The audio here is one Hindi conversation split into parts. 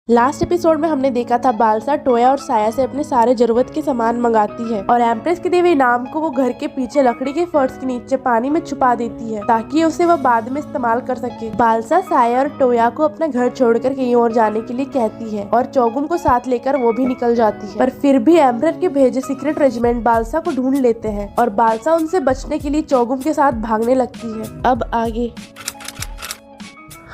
लास्ट एपिसोड में हमने देखा था बालसा टोया और साया से अपने सारे जरूरत के सामान मंगाती है और एम्प्रेस की देवी इनाम को वो घर के पीछे लकड़ी के फर्श के नीचे पानी में छुपा देती है ताकि उसे वह बाद में इस्तेमाल कर सके। बालसा साया और टोया को अपना घर छोड़कर कहीं और जाने के लिए कहती है और चौगुम को साथ लेकर वो भी निकल जाती है, पर फिर भी एम्प्रेस के भेजे सीक्रेट रेजिमेंट बालसा को ढूंढ लेते हैं और बालसा उनसे बचने के लिए चौगुम के साथ भागने लगती है। अब आगे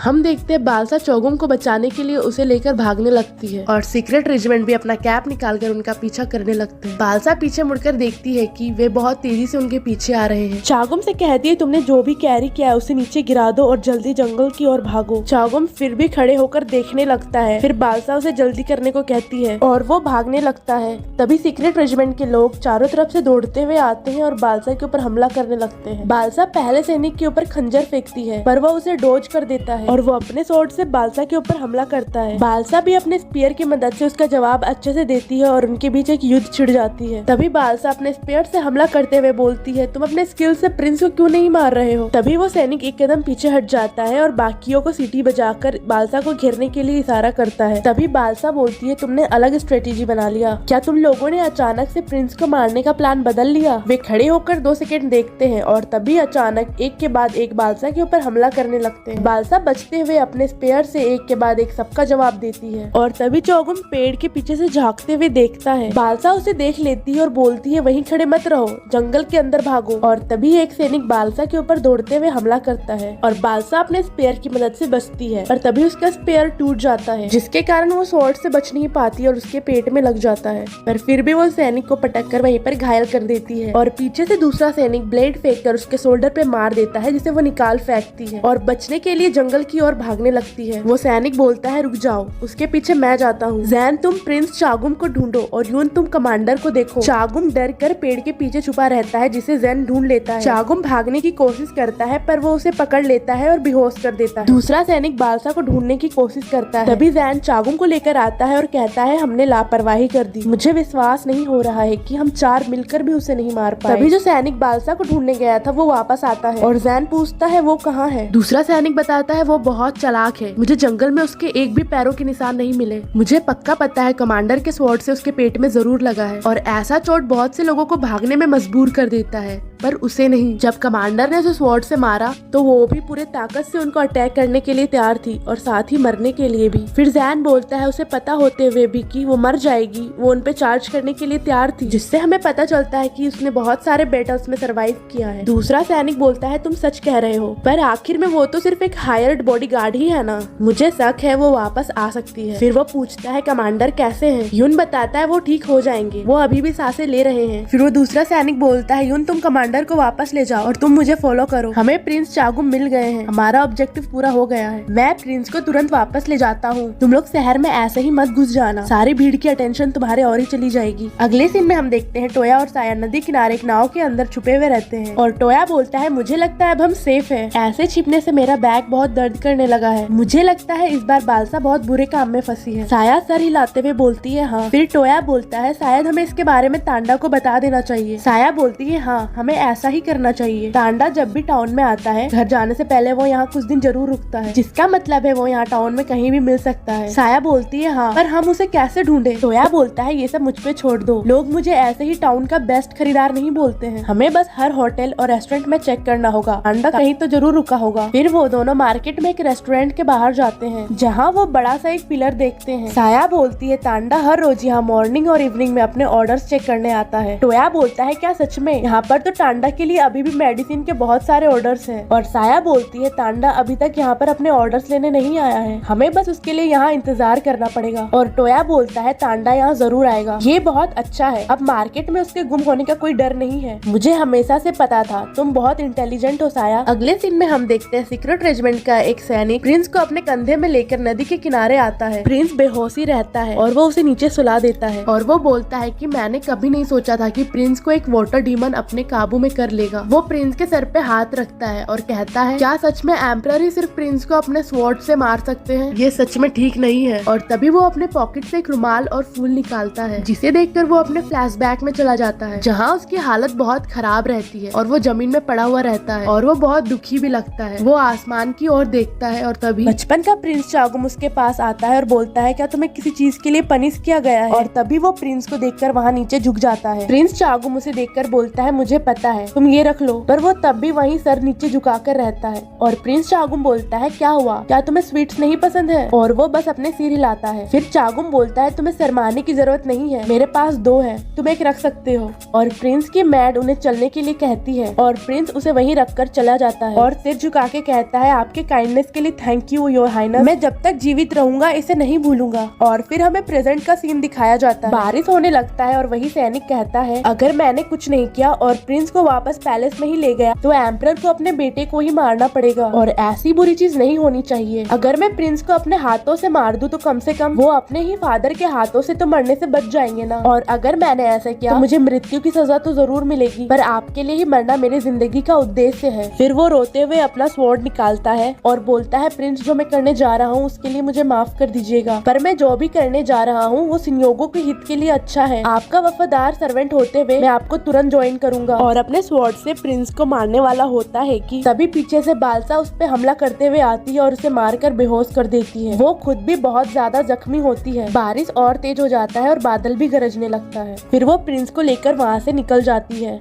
हम देखते हैं बालसा चौगुम को बचाने के लिए उसे लेकर भागने लगती है और सीक्रेट रेजिमेंट भी अपना कैप निकालकर उनका पीछा करने लगते हैं। बालसा पीछे मुड़कर देखती है कि वे बहुत तेजी से उनके पीछे आ रहे हैं। चौगुम से कहती है तुमने जो भी कैरी किया है उसे नीचे गिरा दो और जल्दी जंगल की ओर भागो। चौगुम फिर भी खड़े होकर देखने लगता है, फिर बालसा उसे जल्दी करने को कहती है और वो भागने लगता है। तभी सीक्रेट रेजिमेंट के लोग चारों तरफ से दौड़ते हुए आते हैं और बालसा के ऊपर हमला करने लगते हैं। बालसा पहले सैनिक के ऊपर खंजर फेंकती है पर वह उसे डोज कर देता है और वो अपने स्वॉर्ड से बालसा के ऊपर हमला करता है। बालसा भी अपने स्पीयर की मदद से उसका जवाब अच्छे से देती है और उनके बीच एक युद्ध छिड़ जाती है। तभी बालसा अपने स्पीयर से हमला करते हुए बोलती है तुम अपने स्किल से प्रिंस को क्यों नहीं मार रहे हो। तभी वो सैनिक एक कदम पीछे हट जाता है और बाकियों को सीटी बजाकर बालसा को घेरने के लिए इशारा करता है। तभी बालसा बोलती है तुमने अलग स्ट्रेटेजी बना लिया, क्या तुम लोगों ने अचानक से प्रिंस को मारने का प्लान बदल लिया। वे खड़े होकर 2 सेकंड देखते हैं और तभी अचानक एक के बाद एक बालसा के ऊपर हमला करने लगते हैं। बालसा बचते हुए अपने स्पेयर से एक के बाद एक सबका जवाब देती है और तभी चौगुम पेड़ के पीछे से झांकते हुए देखता है। बालसा उसे देख लेती है और बोलती है वहीं खड़े मत रहो, जंगल के अंदर भागो। और तभी एक सैनिक बालसा के ऊपर दौड़ते हुए हमला करता है और बालसा अपने स्पेयर की मदद से बचती है, पर तभी उसका स्पेयर टूट जाता है जिसके कारण वो स्वॉर्ड से बच नहीं पाती और उसके पेट में लग जाता है। पर फिर भी वो सैनिक को पटक कर वहीं पर घायल कर देती है और पीछे से दूसरा सैनिक ब्लेड फेंक कर उसके शोल्डर पे मार देता है जिसे वो निकाल फेंकती है और बचने के लिए जंगल की ओर भागने लगती है। वो सैनिक बोलता है रुक जाओ, उसके पीछे मैं जाता हूँ। जैन तुम प्रिंस चागुम को ढूंढो और यून तुम कमांडर को देखो। चागुम डर कर पेड़ के पीछे छुपा रहता है जिसे जैन ढूंढ लेता है। चागुम भागने की कोशिश करता है पर वो उसे पकड़ लेता है और बेहोश कर देता है। दूसरा सैनिक बालसा को ढूंढने की कोशिश करता है, तभी जैन चागुम को लेकर आता है और कहता है हमने लापरवाही कर दी, मुझे विश्वास नहीं हो रहा है कि हम 4 मिलकर भी उसे नहीं मार पाए। तभी जो सैनिक बालसा को ढूंढने गया था वो वापस आता है और जैन पूछता है वो कहाँ है। दूसरा सैनिक बताता है वो बहुत चालाक है, मुझे जंगल में उसके एक भी पैरों के निशान नहीं मिले, मुझे पक्का पता है कमांडर के स्वॉर्ड से उसके पेट में जरूर लगा है और ऐसा चोट बहुत से लोगों को भागने में मजबूर कर देता है पर उसे नहीं। जब कमांडर ने उसे स्वॉर्ड से मारा तो वो भी पूरे ताकत से उनको अटैक करने के लिए तैयार थी और साथ ही मरने के लिए भी। फिर जैन बोलता है उसे पता होते हुए भी कि वो मर जाएगी वो उन पे चार्ज करने के लिए तैयार थी, जिससे हमें पता चलता है कि उसने बहुत सारे बैटल्स में सरवाइव किया है। दूसरा सैनिक बोलता है तुम सच कह रहे हो, पर आखिर में वो तो सिर्फ एक हायर्ड बॉडीगार्ड ही है ना, मुझे शक है वो वापस आ सकती है। फिर वो पूछता है कमांडर कैसे हैं। यून बताता है वो ठीक हो जाएंगे, वो अभी भी सांसें ले रहे हैं। फिर वो दूसरा सैनिक बोलता है यून तुम कमांडर को वापस ले जाओ और तुम मुझे फॉलो करो, हमें प्रिंस चागुम मिल गए हैं, हमारा ऑब्जेक्टिव पूरा हो गया है, मैं प्रिंस को तुरंत वापस ले जाता हूँ, तुम लोग शहर में ऐसे ही मत घुस जाना, सारी भीड़ की अटेंशन तुम्हारे और ही चली जाएगी। अगले सीन में हम देखते हैं टोया और साया नदी किनारे एक नाव के अंदर छुपे हुए रहते हैं और टोया बोलता है मुझे लगता है अब हम सेफ है, ऐसे छिपने से मेरा बैग बहुत दर्द करने लगा है, मुझे लगता है इस बार बालसा बहुत बुरे काम में फंसी है। साया सर हिलाते हुए बोलती है हाँ। फिर टोया बोलता है शायद हमें इसके बारे में तांडा को बता देना चाहिए। साया बोलती है हाँ हमें ऐसा ही करना चाहिए। तांडा जब भी टाउन में आता है घर जाने से पहले वो यहाँ कुछ दिन जरूर रुकता है, जिसका मतलब है वो यहाँ टाउन में कहीं भी मिल सकता है। साया बोलती है हाँ, पर हम उसे कैसे ढूंढे। टोया बोलता है ये सब मुझ पे छोड़ दो, लोग मुझे ऐसे ही टाउन का बेस्ट खरीदार नहीं बोलते हैं, हमें बस हर होटल और रेस्टोरेंट में चेक करना होगा, तांडा कहीं तो जरूर रुका होगा। फिर वो दोनों मार्केट में एक रेस्टोरेंट के बाहर जाते हैं जहाँ वो बड़ा सा एक पिलर देखते हैं। साया बोलती है तांडा हर रोज यहाँ मॉर्निंग और इवनिंग में अपने ऑर्डर्स चेक करने आता है। टोया बोलता है क्या सच में, यहाँ पर तो तांडा के लिए अभी भी मेडिसिन के बहुत सारे ऑर्डर्स हैं। और साया बोलती है तांडा अभी तक यहाँ पर अपने ऑर्डर्स लेने नहीं आया है, हमें बस उसके लिए यहाँ इंतजार करना पड़ेगा। और टोया बोलता है तांडा यहाँ जरूर आएगा, ये बहुत अच्छा है, अब मार्केट में उसके गुम होने का कोई डर नहीं है, मुझे हमेशा से पता था, तुम बहुत इंटेलिजेंट हो साया। अगले सीन में हम देखते हैं सीक्रेट रेजिमेंट का एक सैनिक प्रिंस को अपने कंधे में लेकर नदी के किनारे आता है। प्रिंस बेहोशी रहता है और वो उसे नीचे सुला देता है और वो बोलता है कि मैंने कभी नहीं सोचा था कि प्रिंस को एक वाटर डीमन अपने काबू में कर लेगा। वो प्रिंस के सर पे हाथ रखता है और कहता है क्या सच में एम्परर ही सिर्फ प्रिंस को अपने स्वॉर्ड से मार सकते हैं, ये सच में ठीक नहीं है। और तभी वो अपने पॉकेट से एक रुमाल और फूल निकालता है जिसे देखकर वो अपने फ्लैशबैक में चला जाता है जहाँ उसकी हालत बहुत खराब रहती है और वो जमीन में पड़ा हुआ रहता है और वो बहुत दुखी भी लगता है। वो आसमान की ओर देखता है और तभी बचपन का प्रिंस चागुम उसके पास आता है और बोलता है क्या तुम्हें किसी चीज के लिए पनिश किया गया है। और तभी वो प्रिंस को देखकर वहाँ नीचे झुक जाता है। प्रिंस चागुम उसे देखकर बोलता है मुझे पता है, तुम ये रख लो। पर वो तब भी वहीं सर नीचे झुकाकर रहता है। और प्रिंस चागुम बोलता है क्या हुआ, क्या तुम्हें स्वीट्स नहीं पसंद है। और वो बस अपने सिर हिलाता है। फिर चागुम बोलता है तुम्हें शर्माने की जरूरत नहीं है, मेरे पास 2 है, तुम एक रख सकते हो। और प्रिंस की मैड उन्हें चलने के लिए कहती है और प्रिंस उसे वहीं रखकर चला जाता है और सिर झुका के कहता है आपके काइंडनेस के लिए थैंक यू योर हाइनेस, मैं जब तक जीवित रहूंगा इसे नहीं भूलूंगा। और फिर हमें प्रेजेंट का सीन दिखाया जाता है। बारिश होने लगता है और वही सैनिक कहता है अगर मैंने कुछ नहीं किया और प्रिंस को वापस पैलेस में ही ले गया तो एम्परर को अपने बेटे को ही मारना पड़ेगा और ऐसी बुरी चीज नहीं होनी चाहिए। अगर मैं प्रिंस को अपने हाथों से मार दूं तो कम से कम वो अपने ही फादर के हाथों से तो मरने से बच जाएंगे ना। और अगर मैंने ऐसा किया तो मुझे मृत्यु की सजा तो जरूर मिलेगी, पर आपके लिए ही मरना मेरी जिंदगी का उद्देश्य है। फिर वो रोते हुए अपना स्वॉर्ड निकालता है और बोलता है प्रिंस जो मैं करने जा रहा हूँ उसके लिए मुझे माफ कर दीजिएगा, पर मैं जो भी करने जा रहा हूँ वो सिन्योगो के हित के लिए अच्छा है। आपका वफादार सर्वेंट होते हुए मैं आपको तुरंत ज्वाइन करूंगा। और अपने स्वॉर्ड से प्रिंस को मारने वाला होता है कि तभी पीछे से बालसा उस पे हमला करते हुए आती है और उसे मारकर बेहोश कर देती है। वो खुद भी बहुत ज्यादा जख्मी होती है। बारिश और तेज हो जाता है और बादल भी गरजने लगता है। फिर वो प्रिंस को लेकर वहाँ से निकल जाती है।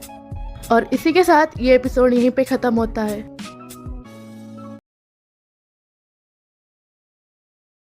और इसी के साथ ये एपिसोड यहीं पे खत्म होता है।